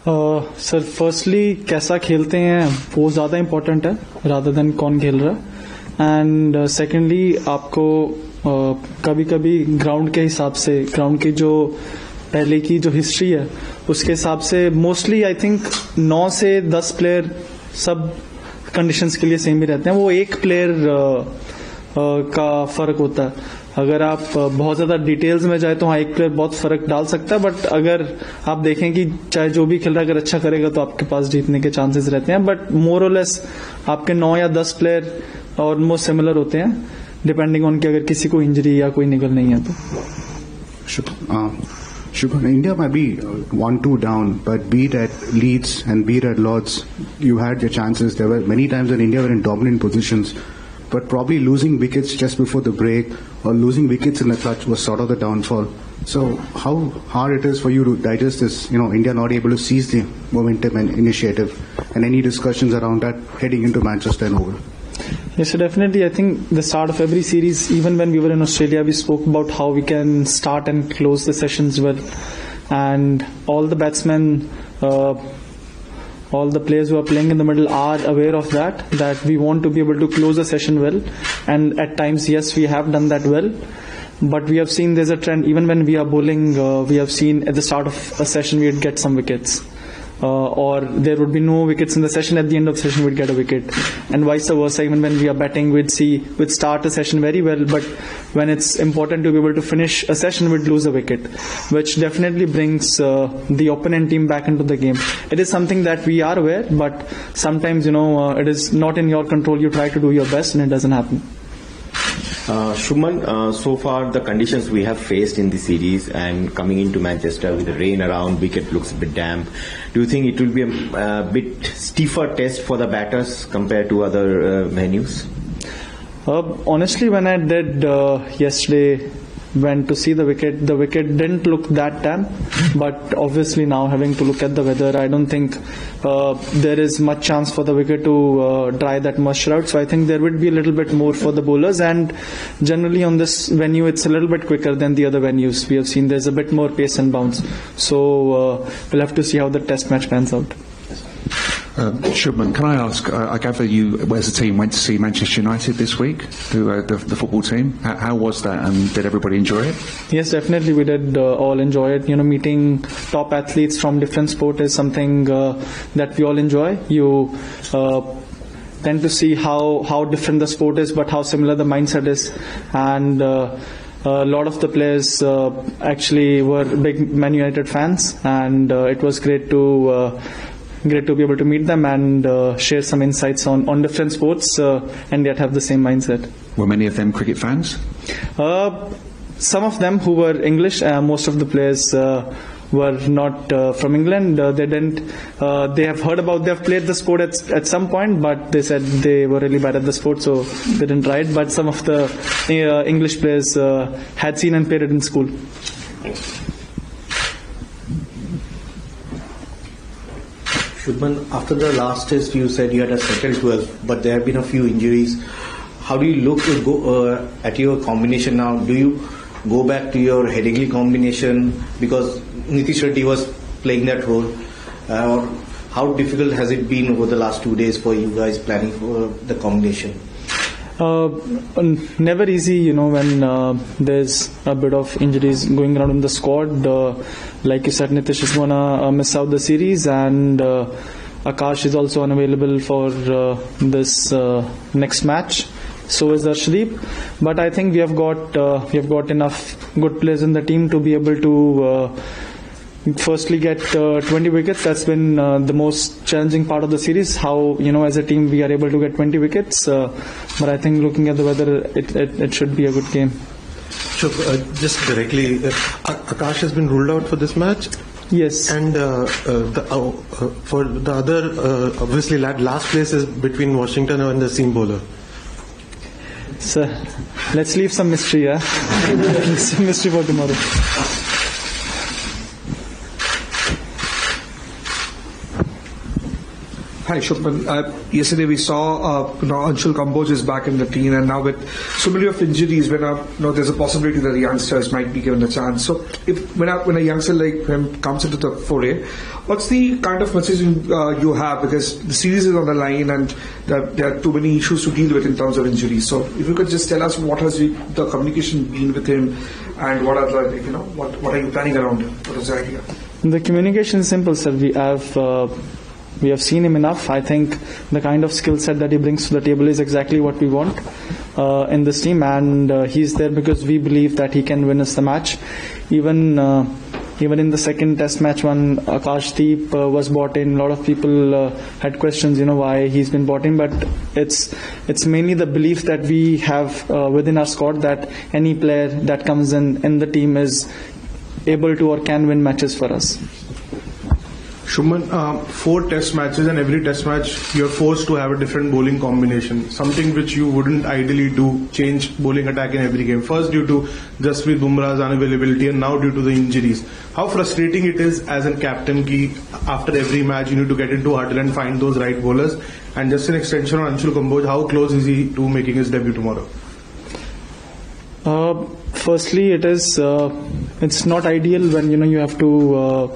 Sir firstly कैसा खेलते हैं वो ज़्यादा इम्पोर्टेंट है रादर देन कौन खेल रहा है. एंड सेकेंडली आपको कभी कभी ग्राउंड के हिसाब से, ग्राउंड की जो पहले की जो हिस्ट्री है उसके हिसाब से मोस्टली आई थिंक 9 से 10 प्लेयर सब कंडीशंस के लिए सेम ही रहते हैं. वो एक प्लेयर का फर्क होता है. अगर आप बहुत ज्यादा डिटेल्स में जाए तो हाँ एक प्लेयर बहुत फर्क डाल सकता है. बट अगर आप देखें कि चाहे जो भी खेल रहा है अगर अच्छा करेगा तो आपके पास जीतने के चांसेस रहते हैं. बट मोर और लेस आपके 9 या 10 प्लेयर ऑलमोस्ट सिमिलर होते हैं डिपेंडिंग ऑन कि अगर किसी को इंजरी या कोई निकल नहीं है तो. Shubman, India might be 1-2 down, but be it at Leeds and be it at Lords, you had your chances. There were many times when India were in dominant positions, but probably losing wickets just before the break or losing wickets in the clutch was sort of the downfall. So how hard it is for you to digest this, India not able to seize the momentum and initiative, and any discussions around that heading into Manchester and over? Yes, so definitely. I think the start of every series, even when we were in Australia, we spoke about how we can start and close the sessions well. And all the batsmen, all the players who are playing in the middle are aware of that we want to be able to close the session well. And at times, yes, we have done that well. But we have seen there's a trend, even when we are bowling, we have seen at the start of a session, we'd get some wickets. Or there would be no wickets in the session. At the end of the session, we'd get a wicket, and vice versa. Even when we are batting, we'd start a session very well, but when it's important to be able to finish a session, we'd lose a wicket, which definitely brings the opponent team back into the game. It is something that we are aware, but sometimes it is not in your control. You try to do your best, and it doesn't happen. Shubman, so far the conditions we have faced in the series and coming into Manchester with the rain around, wicket looks a bit damp. Do you think it will be a bit stiffer test for the batters compared to other venues? Honestly, when I did yesterday, went to see the wicket didn't look that damp. But obviously now having to look at the weather, I don't think there is much chance for the wicket to dry that moisture out. So I think there would be a little bit more for the bowlers, and generally on this venue it's a little bit quicker than the other venues. We have seen there's a bit more pace and bounce. So we'll have to see how the test match pans out. Shubman, can I ask, I gather you as a team went to see Manchester United this week, the football team. How was that, and did everybody enjoy it? Yes, definitely we did all enjoy it. Meeting top athletes from different sport is something that we all enjoy. You tend to see how different the sport is, but how similar the mindset is. And a lot of the players actually were big Man United fans, and it was great to be able to meet them and share some insights on different sports and yet have the same mindset. Were many of them cricket fans? Some of them who were English, most of the players were not from England. They have heard about, they have played the sport at some point, but they said they were really bad at the sport, so they didn't try it. But some of the English players had seen and played it in school. Shubman, after the last test, you said you had a settled 12, but there have been a few injuries. How do you look to go at your combination now? Do you go back to your Headingley combination because Nitish Reddy was playing that role? Or how difficult has it been over the last 2 days for you guys planning for the combination? Never easy, when there's a bit of injuries going around in the squad. Like you said, Nitish is gonna miss out the series, and Akash is also unavailable for this next match. So is Arshdeep. But I think we have got enough good players in the team to be able to firstly get 20 wickets. That's been the most challenging part of the series, how as a team we are able to get 20 wickets, but I think looking at the weather it should be a good game. Sure, just directly, Akash has been ruled out for this match? Yes. And for the other, obviously last place is between Washington and the seam bowler. So let's leave some mystery, some mystery for tomorrow. Hi, Shubman. Yesterday we saw Anshul Kamboj is back in the team, and now with so many of injuries, when there's a possibility that the youngsters might be given a chance. So, when a youngster like him comes into the foray, what's the kind of message you have? Because the series is on the line, and there are too many issues to deal with in terms of injuries. So, if you could just tell us what has the communication been with him, and what are what are you planning around him? What is the idea? The communication is simple, sir. We have seen him enough. I think the kind of skill set that he brings to the table is exactly what we want in this team, and he's there because we believe that he can win us the match. Even in the second test match when Akashdeep was brought in, a lot of people had questions, why he's been brought in, but it's mainly the belief that we have within our squad that any player that comes in the team is able to or can win matches for us. Shubman, 4 test matches, and every test match you're forced to have a different bowling combination, something which you wouldn't ideally do, change bowling attack in every game. First due to Jasprit Bumrah's unavailability, and now due to the injuries. How frustrating it is as a captain ki after every match you need to get into a huddle and find those right bowlers. And just an extension on Anshul Kamboj, how close is he to making his debut tomorrow? Firstly, it's not ideal when you have to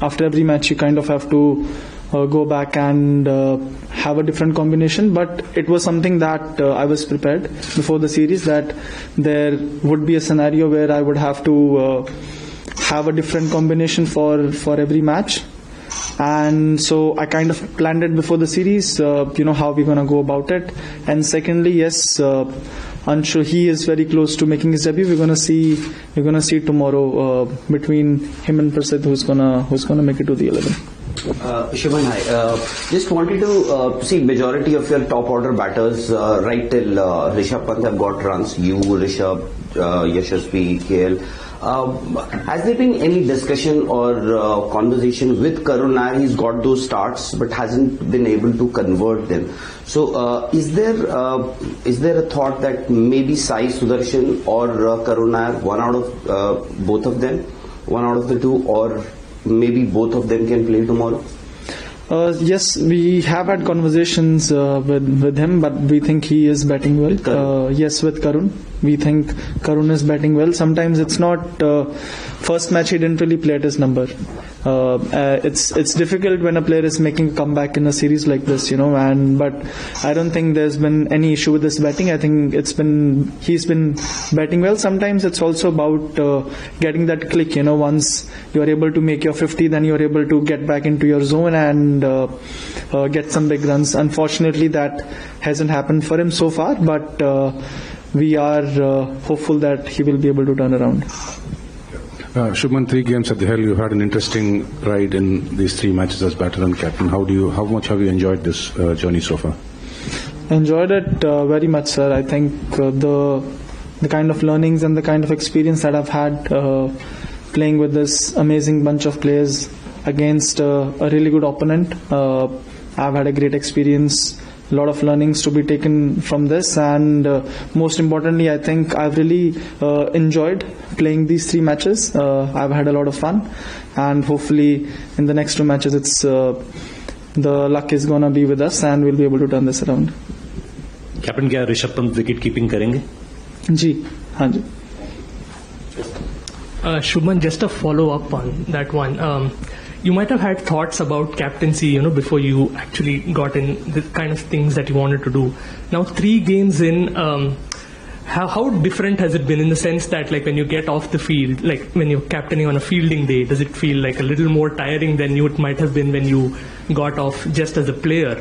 after every match you kind of have to go back and have a different combination, but it was something that I was prepared before the series, that there would be a scenario where I would have to have a different combination for every match. And so I kind of planned it before the series, how we're going to go about it. And secondly, yes, Anshu, he is very close to making his debut. We're gonna see tomorrow between him and Prasid who's gonna make it to the 11. Shubman, hi. Just wanted to see majority of your top order batters right till Rishabh Pant have got runs. You, Rishabh, Yashasvi, KL. Has there been any discussion or conversation with Karun Nair? He's got those starts but hasn't been able to convert them. So is there a thought that maybe Sai Sudarshan or Karun Nair, one out of both of them, one out of the two, or maybe both of them can play tomorrow? Yes, we have had conversations with him, but we think he is batting well. Yes, with Karun. We think Karun is batting well. Sometimes it's not first match he didn't really play at his number. It's difficult when a player is making a comeback in a series like this, but I don't think there's been any issue with his batting. I think he's been batting well. Sometimes it's also about getting that click, once you're able to make your 50, then you're able to get back into your zone and get some big runs. Unfortunately, that hasn't happened for him so far, but we are hopeful that he will be able to turn around. Shubman, 3 games at the Hill. You had an interesting ride in these 3 matches as batter and captain. How much have you enjoyed this journey so far? Enjoyed it very much, sir. I think the kind of learnings and the kind of experience that I've had playing with this amazing bunch of players against a really good opponent. I've had a great experience. A lot of learnings to be taken from this, and most importantly, I think I've really enjoyed playing these 3 matches. I've had a lot of fun, and hopefully in the next 2 matches it's the luck is gonna be with us and we'll be able to turn this around. Captain, क्या Rishabh Pant wicket keeping करेंगे? जी, हाँ जी. Shubman, just a follow up on that one. You might have had thoughts about captaincy, before you actually got in the kind of things that you wanted to do. Now, 3 games in, how different has it been in the sense that, like, when you get off the field, like when you're captaining on a fielding day, does it feel like a little more tiring than it might have been when you got off just as a player?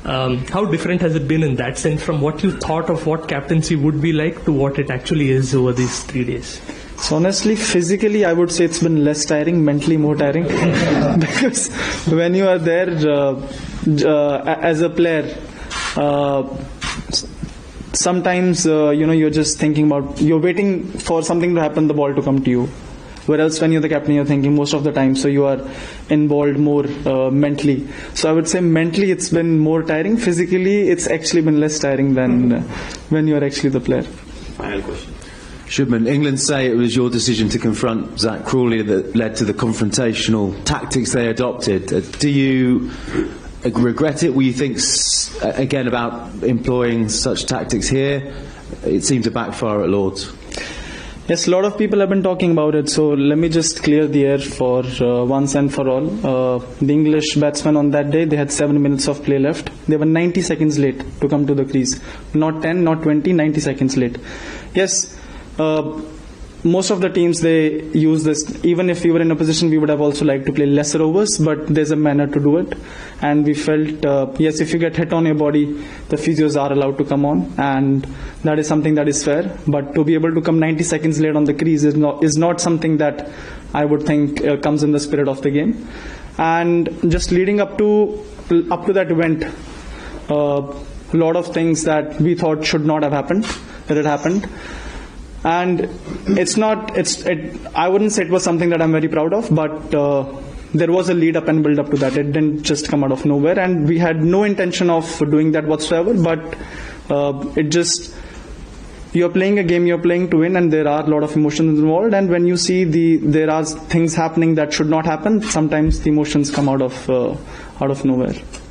How different has it been in that sense from what you thought of what captaincy would be like to what it actually is over these 3 days? So honestly, physically, I would say it's been less tiring, mentally more tiring. Because when you are there as a player, sometimes, you're just thinking about, you're waiting for something to happen, the ball to come to you. Whereas when you're the captain, you're thinking most of the time, so you are involved more mentally. So I would say mentally it's been more tiring. Physically, it's actually been less tiring than when you're actually the player. Final question. Shubman, England say it was your decision to confront Zach Crawley that led to the confrontational tactics they adopted. Do you regret it? Will you think again about employing such tactics here? It seemed to backfire at Lords. Yes, a lot of people have been talking about it, so let me just clear the air for once and for all. The English batsmen on that day, they had 7 minutes of play left. They were 90 seconds late to come to the crease. Not 10, not 20, 90 seconds late. Yes, most of the teams, they use this. Even if we were in a position, we would have also liked to play lesser overs, but there's a manner to do it. And we felt, yes, if you get hit on your body, the physios are allowed to come on, and that is something that is fair. But to be able to come 90 seconds late on the crease is not something that I would think comes in the spirit of the game. And just leading up to that event, a lot of things that we thought should not have happened, that it happened. And I wouldn't say it was something that I'm very proud of, but there was a lead up and build up to that. It didn't just come out of nowhere, and we had no intention of doing that whatsoever, but you're playing a game, you're playing to win, and there are a lot of emotions involved, and when you see there are things happening that should not happen, sometimes the emotions come out of nowhere.